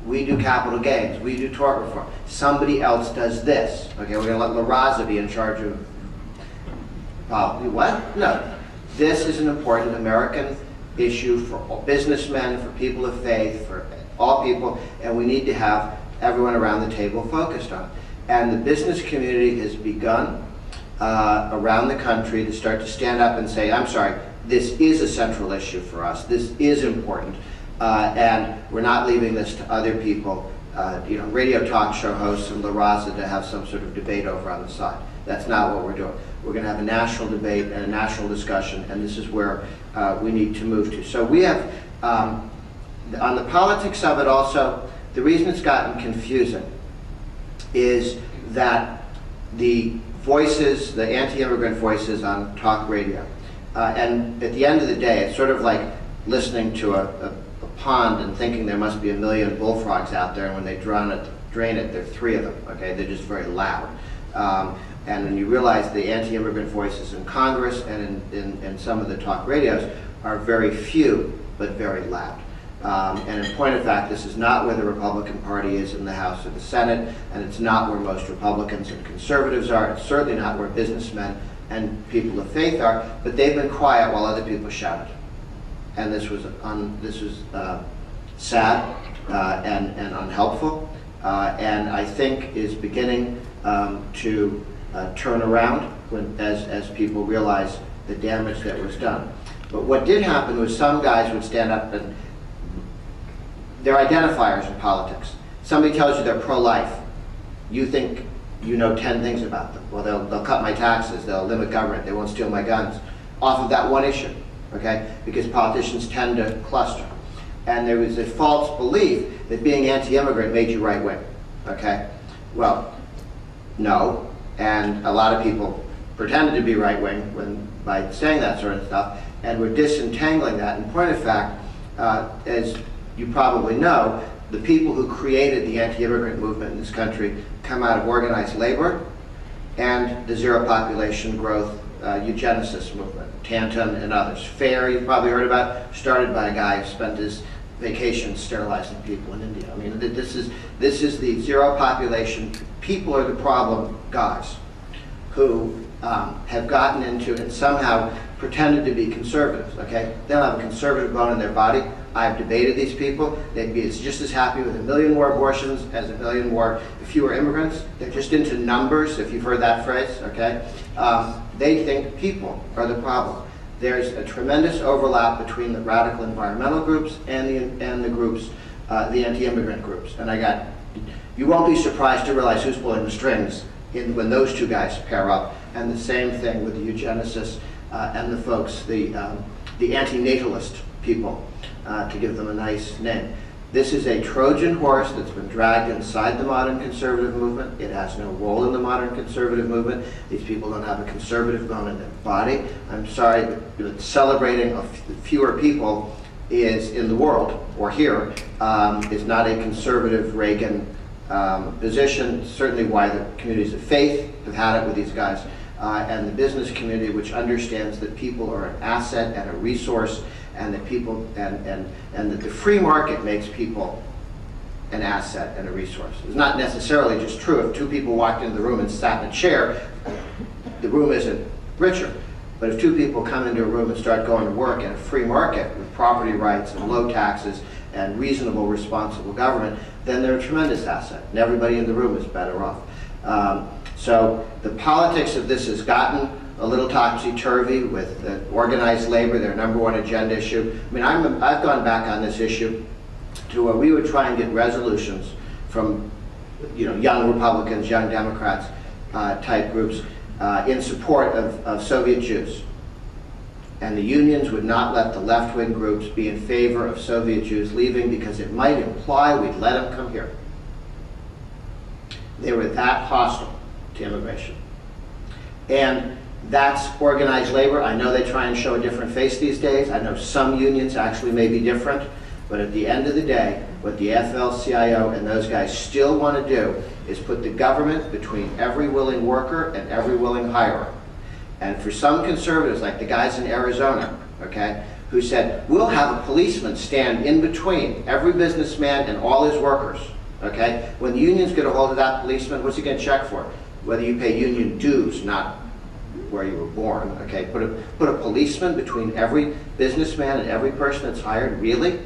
We do capital gains. We do tort reform. Somebody else does this. Okay, we're going to let La Raza be in charge of what? No. This is an important American issue for all businessmen, for people of faith, for all people, and we need to have everyone around the table focused on it. And the business community has begun around the country to start to stand up and say, I'm sorry, this is a central issue for us. This is important. And we're not leaving this to other people, radio talk show hosts and La Raza to have some sort of debate over on the side. That's not what we're doing. We're going to have a national debate and a national discussion, and this is where we need to move to. So we have, on the politics of it also, the reason it's gotten confusing is that the voices, the anti-immigrant voices on talk radio, and at the end of the day, it's sort of like listening to a pond and thinking there must be a million bullfrogs out there, and when they drain it, there are 3 of them, okay? They're just very loud. And when you realize the anti-immigrant voices in Congress and in some of the talk radios are very few, but very loud. And in point of fact, this is not where the Republican Party is in the House or the Senate, and it's not where most Republicans and conservatives are. It's certainly not where businessmen and people of faith are, but they've been quiet while other people shouted. And this was sad and unhelpful, and I think is beginning to turn around as people realize the damage that was done. But what did happen was some guys would stand up, and they're identifiers in politics. Somebody tells you they're pro-life. You think you know 10 things about them. Well, they'll cut my taxes, they'll limit government, they won't steal my guns, off of that one issue, okay? Because politicians tend to cluster. And there was a false belief that being anti-immigrant made you right-wing, okay? Well, no, and a lot of people pretended to be right-wing by saying that sort of stuff, and we're disentangling that. In point of fact, as you probably know, the people who created the anti-immigrant movement in this country come out of organized labor and the zero population growth eugenicist movement, Tanton and others. FAIR, you've probably heard about, started by a guy who spent his vacation sterilizing people in India. I mean, this is the zero population. People are the problem guys who have gotten into and somehow pretended to be conservatives, okay? They don't have a conservative bone in their body. I've debated these people. They'd be just as happy with 1 million more abortions as 1 million more fewer immigrants. They're just into numbers, if you've heard that phrase, okay? They think people are the problem. There's a tremendous overlap between the radical environmental groups and the groups, the anti-immigrant groups. And you won't be surprised to realize who's pulling the strings when those two guys pair up. And the same thing with the eugenicists and the folks, the antinatalist people, to give them a nice name. This is a Trojan horse that's been dragged inside the modern conservative movement. It has no role in the modern conservative movement. These people don't have a conservative bone in their body. I'm sorry, but celebrating fewer people is in the world, or here, is not a conservative Reagan position. Certainly why the communities of faith have had it with these guys, and the business community, which understands that people are an asset and a resource, and that people and that the free market makes people an asset and a resource. It's not necessarily just true. If 2 people walked into the room and sat in a chair, the room isn't richer. But if 2 people come into a room and start going to work in a free market with property rights and low taxes and reasonable, responsible government, then they're a tremendous asset, and everybody in the room is better off. So the politics of this has gotten a little topsy-turvy with organized labor, their #1 agenda issue. I mean, I've gone back on this issue to where we would try and get resolutions from young Republicans, young Democrats type groups in support of Soviet Jews. And the unions would not let the left-wing groups be in favor of Soviet Jews leaving because it might imply we'd let them come here. They were that hostile to immigration. And that's organized labor. I know they try and show a different face these days. I know some unions actually may be different. But at the end of the day, what the AFL-CIO and those guys still want to do is put the government between every willing worker and every willing hirer. And for some conservatives, like the guys in Arizona, okay, who said, we'll have a policeman stand in between every businessman and all his workers, okay? When the unions get a hold of that policeman, what's he going to check for? Whether you pay union dues, not where you were born, okay? Put a policeman between every businessman and every person that's hired, really?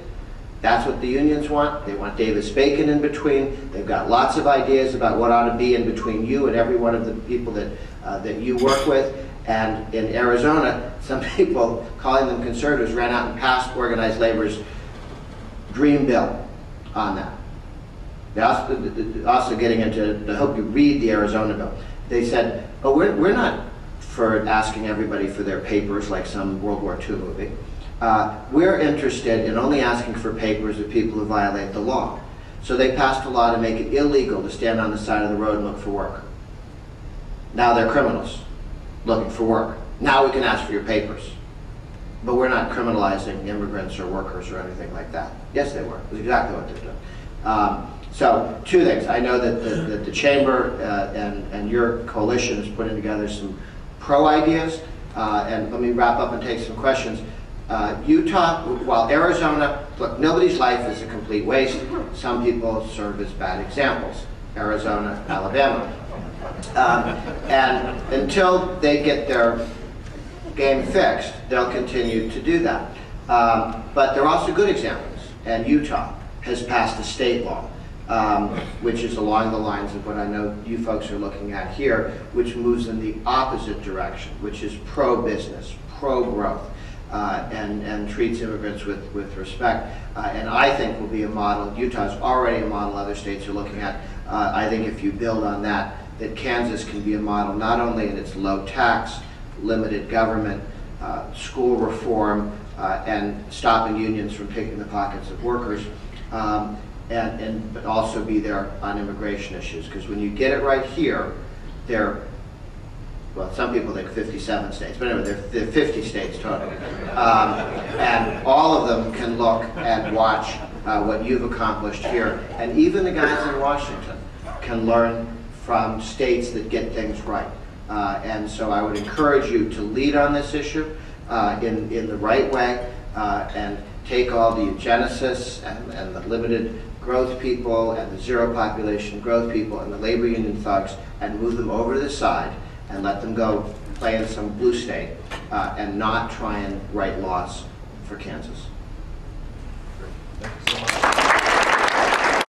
That's what the unions want. They want Davis-Bacon in between. They've got lots of ideas about what ought to be in between you and every one of the people that you work with. And in Arizona, some people, calling them conservatives, ran out and passed organized labor's dream bill on that. They're also getting into, I hope you read the Arizona bill. They said, oh, we're not for asking everybody for their papers like some World War II movie. We're interested in only asking for papers of people who violate the law. So they passed a law to make it illegal to stand on the side of the road and look for work. Now they're criminals looking for work. Now we can ask for your papers. But we're not criminalizing immigrants or workers or anything like that. Yes, they were. That's exactly what they're doing. So two things. I know that the Chamber and your coalition is putting together some pro ideas. And let me wrap up and take some questions. Utah, while Arizona, look, nobody's life is a complete waste. Some people serve as bad examples. Arizona, Alabama. And until they get their game fixed, they'll continue to do that. But there are also good examples. And Utah has passed a state law, which is along the lines of what I know you folks are looking at here, which moves in the opposite direction, which is pro-business, pro-growth. And treats immigrants with respect, and I think will be a model. Utah's already a model other states are looking at. I think if you build on that Kansas can be a model not only in its low tax, limited government, school reform, and stopping unions from picking the pockets of workers, but also be there on immigration issues. Because when you get it right here, well, some people think 57 states, but anyway, they're 50 states total. And all of them can look and watch what you've accomplished here. And even the guys in Washington can learn from states that get things right. And so I would encourage you to lead on this issue in the right way and take all the eugenicists and the limited growth people and the zero population growth people and the labor union thugs and move them over to the side and let them go play in some blue state and not try and write laws for Kansas.